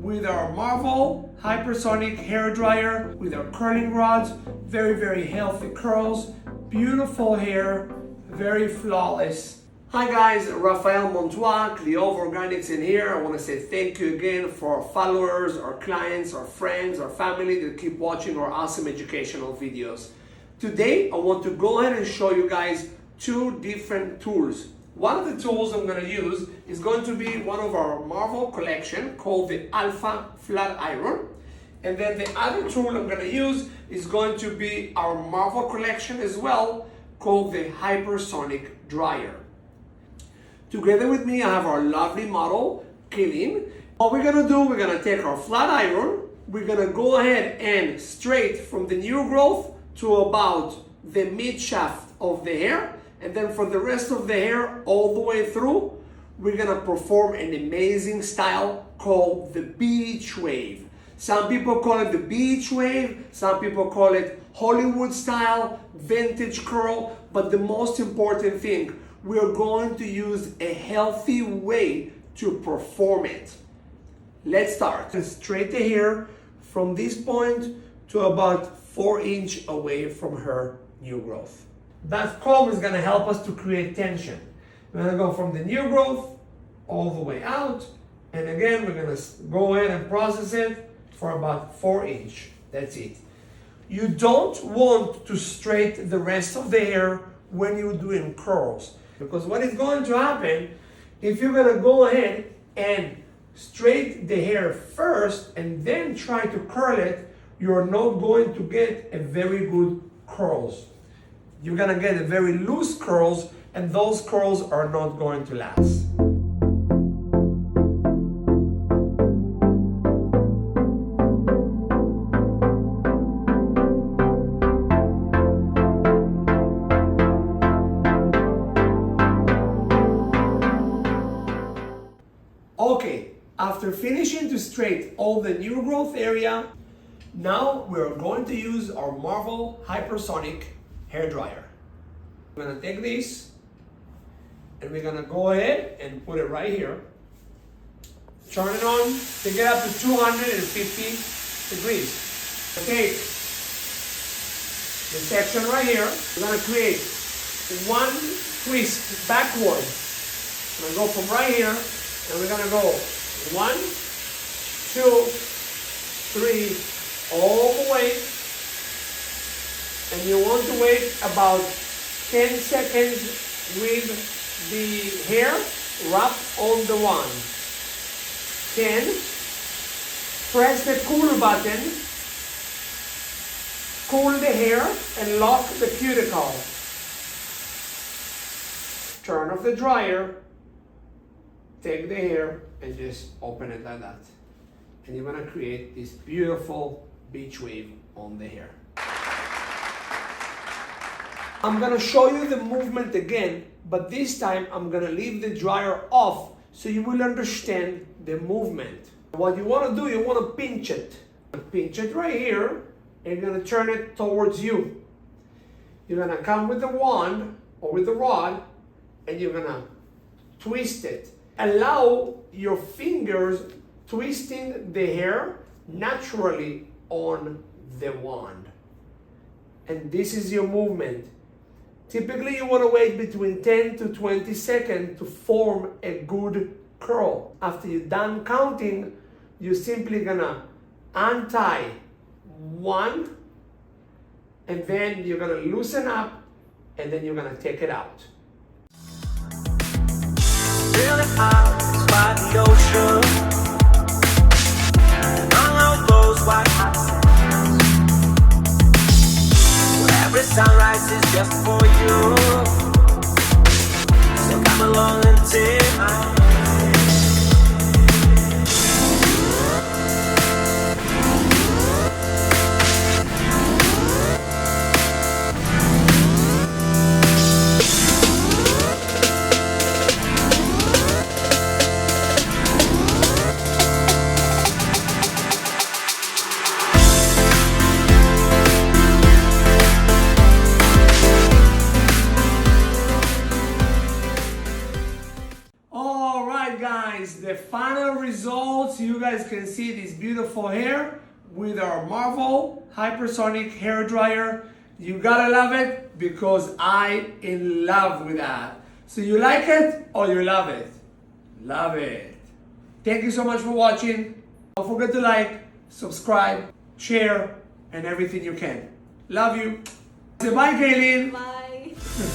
with our Marvel Hypersonic hair dryer with our curling rods. Very healthy curls, beautiful hair, very flawless. Hi guys, Rafael Montois, Cliove Organics in here. I want to say thank you again for our followers, our clients, our friends, our family that keep watching our awesome educational videos. Today I want to go ahead and show you guys two different tools. One of the tools I'm going to use is going to be one of our Marvel collection called the Alpha Flat Iron. And then the other tool I'm going to use is going to be our Marvel collection as well, called the Hypersonic Dryer. Together with me I have our lovely model, Kaylin. What we're going to do, we're going to take our flat iron, we're going to go ahead and straight from the new growth to about the mid shaft of the hair. And then for the rest of the hair, all the way through, we're gonna perform an amazing style called the beach wave. Some people call it the beach wave, some people call it Hollywood style, vintage curl, but the most important thing, we're going to use a healthy way to perform it. Let's start. Straight the hair from this point to about 4 inches away from her new growth. That comb is going to help us to create tension. We're going to go from the new growth all the way out, and again we're going to go ahead and process it for about 4 inches. That's it. You don't want to straighten the rest of the hair when you're doing curls, because what is going to happen if you're going to go ahead and straighten the hair first and then try to curl it, you're not going to get a very good curls. You're gonna get a very loose curls, and those curls are not going to last. Okay, after finishing to straighten all the new growth area, now we're going to use our Marvel Hypersonic hair dryer. We're gonna take this and we're gonna go ahead and put it right here. Turn it on to get up to 250 degrees. Take the section right here. We're gonna create one twist backwards. We're gonna go from right here and we're gonna go 1, 2, 3, all the way. And you want to wait about 10 seconds with the hair wrapped on the wand. 10. Press the cool button. Cool the hair and lock the cuticle. Turn off the dryer. Take the hair and just open it like that. And you're going to create this beautiful beach wave on the hair. I'm gonna show you the movement again, but this time I'm gonna leave the dryer off so you will understand the movement. What you wanna do, you wanna pinch it. Pinch it right here, and you're gonna turn it towards you. You're gonna come with the wand or with the rod, and you're gonna twist it. Allow your fingers twisting the hair naturally on the wand. And this is your movement. Typically, you want to wait between 10 to 20 seconds to form a good curl. After you're done counting, you're simply gonna untie one, and then you're gonna loosen up, and then you're gonna take it out. Really out by the ocean, along those white hot every sunrise is just for you, so come along and take my hand. The final results so you guys can see this beautiful hair with our Marvel Hypersonic hair dryer. You gotta love it because I in love with that. So you like it or you love it? Love it. Thank you so much for watching. Don't forget to like, subscribe, share, and everything you can. Love you. Say bye, Kaylin. Bye.